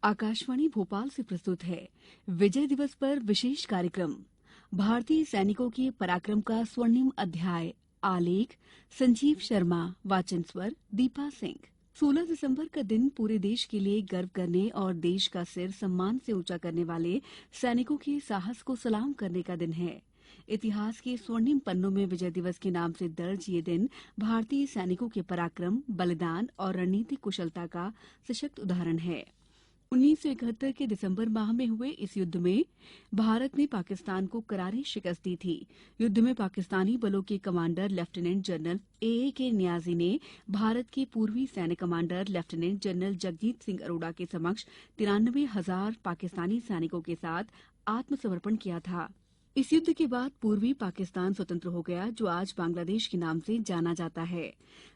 आकाशवाणी भोपाल से प्रस्तुत है विजय दिवस पर विशेष कार्यक्रम। भारतीय सैनिकों के पराक्रम का स्वर्णिम अध्याय। आलेख संजीव शर्मा। वाचन स्वर दीपा सिंह। 16 दिसंबर का दिन पूरे देश के लिए गर्व करने और देश का सिर सम्मान से ऊंचा करने वाले सैनिकों के साहस को सलाम करने का दिन है। इतिहास के स्वर्णिम पन्नों में विजय दिवस के नाम से दर्ज ये दिन भारतीय सैनिकों के पराक्रम, बलिदान और रणनीतिक कुशलता का सशक्त उदाहरण है। 1971 के दिसंबर माह में हुए इस युद्ध में भारत ने पाकिस्तान को करारी शिकस्त दी थी। युद्ध में पाकिस्तानी बलों के commander lieutenant general A.A.K. Niazi ने भारत के पूर्वी सैन्य commander lieutenant general Jagjit Singh Arora के समक्ष 93,000 पाकिस्तानी सैनिकों के साथ आत्मसमर्पण किया था। इस युद्ध के बाद पूर्वी पाकिस्तान स्वतंत्र हो गया, जो आज बांग्लादेश के नाम से जाना जाता है।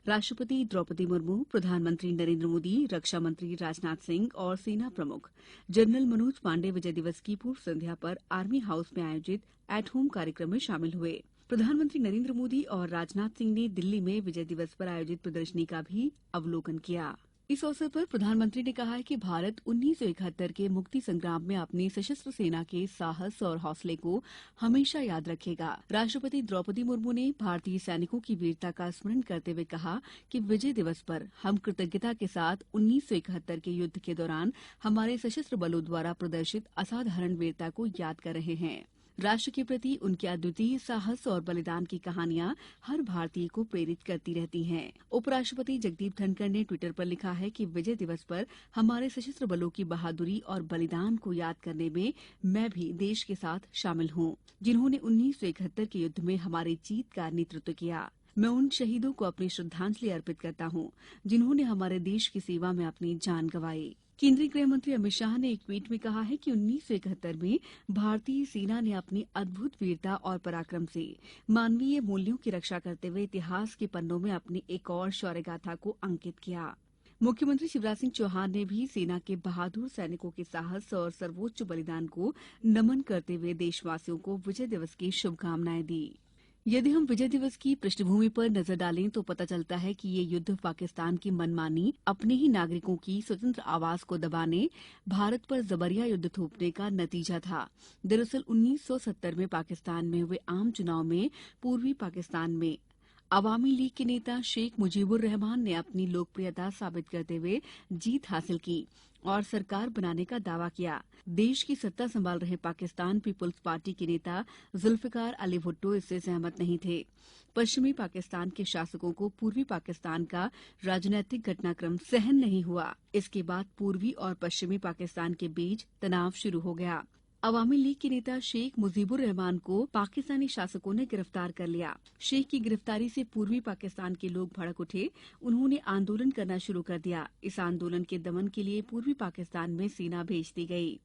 राष्ट्रपति द्रौपदी मुर्मू, प्रधानमंत्री नरेंद्र मोदी, रक्षा मंत्री राजनाथ सिंह और सेना प्रमुख जनरल मनोज पांडे विजय दिवस की पूर्व संध्या पर आर्मी हाउस में आयोजित एट होम कार्यक्रम में शामिल हुए। प्रधानमंत्री नरेंद्र मोदी और राजनाथ सिंह ने दिल्ली में विजय दिवस पर आयोजित प्रदर्शनी का भी अवलोकन किया। इस अवसर पर प्रधानमंत्री ने कहा कि भारत 1971 के मुक्ति संग्राम में अपनी सशस्त्र सेना के साहस और हौसले को हमेशा याद रखेगा। राष्ट्रपति द्रौपदी मुर्मू ने भारतीय सैनिकों की वीरता का स्मरण करते हुए कहा कि विजय दिवस पर हम कृतज्ञता के साथ 1971 के युद्ध के दौरान हमारे सशस्त्र बलों द्वारा प्रदर्शित असाधारण वीरता को याद कर रहे हैं। राष्ट्र के प्रति उनके अद्वितीय साहस और बलिदान की कहानियां हर भारतीय को प्रेरित करती रहती हैं। उपराष्ट्रपति जगदीप धनखड़ ने ट्विटर पर लिखा है कि विजय दिवस पर हमारे सशस्त्र बलों की बहादुरी और बलिदान को याद करने में मैं भी देश के साथ शामिल हूं, जिन्होंने 1971 के युद्ध में हमारी जीत का नेतृत्व किया। मैं उन शहीदों को अपनी श्रद्धांजलि अर्पित करता हूं, जिन्होंने हमारे देश की सेवा में अपनी जान गंवाई। केंद्रीय गृह मंत्री अमित शाह ने एक ट्वीट में कहा है कि 1971 में भारतीय सेना ने अपनी अद्भुत वीरता और पराक्रम से मानवीय मूल्यों की रक्षा करते हुए इतिहास के पन्नों में अपनी एक और शौर्यगाथा को अंकित किया। मुख्यमंत्री शिवराज सिंह चौहान ने भी सेना के बहादुर सैनिकों के साहस और सर्वोच्च बलिदान को नमन करते हुए देशवासियों को विजय दिवस की शुभकामनाएं दी। यदि हम विजय दिवस की पृष्ठभूमि पर नजर डालें तो पता चलता है कि ये युद्ध पाकिस्तान की मनमानी, अपने ही नागरिकों की स्वतंत्र आवाज को दबाने, भारत पर जबरिया युद्ध थोपने का नतीजा था। दरअसल 1970 में पाकिस्तान में हुए आम चुनाव में पूर्वी पाकिस्तान में अवामी लीग के नेता शेख मुजीबुर रहमान ने अपनी लोकप्रियता साबित करते हुए जीत हासिल की और सरकार बनाने का दावा किया। देश की सत्ता संभाल रहे पाकिस्तान पीपुल्स पार्टी के नेता जुल्फिकार अली भुट्टो इससे सहमत नहीं थे। पश्चिमी पाकिस्तान के शासकों को पूर्वी पाकिस्तान का राजनीतिक घटनाक्रम सहन नहीं हुआ। इसके बाद पूर्वी और पश्चिमी पाकिस्तान के बीच तनाव शुरू हो गया। अवामी लीग के नेता शेख मुजीबुर रहमान को पाकिस्तानी शासकों ने गिरफ्तार कर लिया। शेख की गिरफ्तारी से पूर्वी पाकिस्तान के लोग भड़क उठे। उन्होंने आंदोलन करना शुरू कर दिया। इस आंदोलन के दमन के लिए पूर्वी पाकिस्तान में सेना भेज दी गई।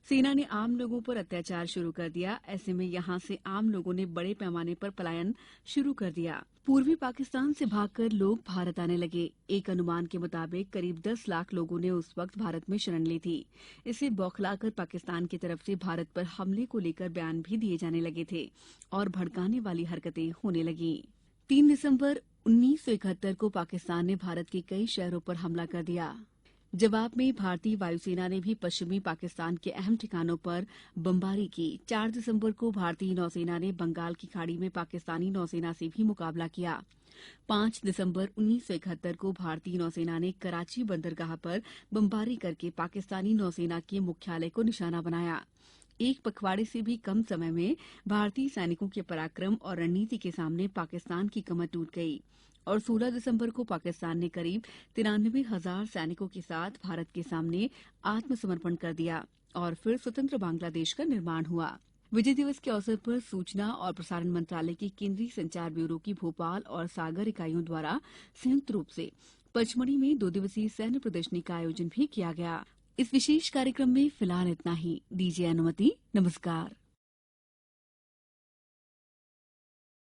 सेना ने आम लोगों पर अत्याचार शुरू कर दिया। ऐसे में यहां से आम लोगों ने बड़े पैमाने पर पलायन शुरू कर दिया। पूर्वी पाकिस्तान से भागकर लोग भारत आने लगे। एक अनुमान के मुताबिक करीब 10 लाख लोगों ने उस वक्त भारत में शरण ली थी। इससे बौखलाकर पाकिस्तान की तरफ से भारत पर हमले को लेकर बयान भी दिए जाने लगे थे और भड़काने वाली हरकतें होने लगी। 3 दिसंबर 1971 को पाकिस्तान ने भारत के कई शहरों पर हमला कर दिया। जवाब में भारतीय वायुसेना ने भी पश्चिमी पाकिस्तान के अहम ठिकानों पर बमबारी की। 4 दिसंबर को भारतीय नौसेना ने बंगाल की खाड़ी में पाकिस्तानी नौसेना से भी मुकाबला किया। 5 दिसंबर 1971 को भारतीय नौसेना ने कराची बंदरगाह पर बमबारी करके पाकिस्तानी नौसेना के मुख्यालय को निशाना बनाया। एक पखवाड़े से भी कम समय में भारतीय सैनिकों के पराक्रम और रणनीति के सामने पाकिस्तान की कमर टूट गई और 16 दिसंबर को पाकिस्तान ने करीब 93,000 सैनिकों के साथ भारत के सामने आत्मसमर्पण कर दिया और फिर स्वतंत्र बांग्लादेश का निर्माण हुआ। विजय दिवस के अवसर पर सूचना और प्रसारण मंत्रालय की केंद्रीय संचार ब्यूरो की भोपाल और सागर इकाइयों द्वारा संयुक्त रूप से पचमढ़ी में 2 दिवसीय सैन्य प्रदर्शनी का आयोजन भी किया गया। इस विशेष कार्यक्रम में फिलहाल इतना ही। दीजिए अनुमति। नमस्कार।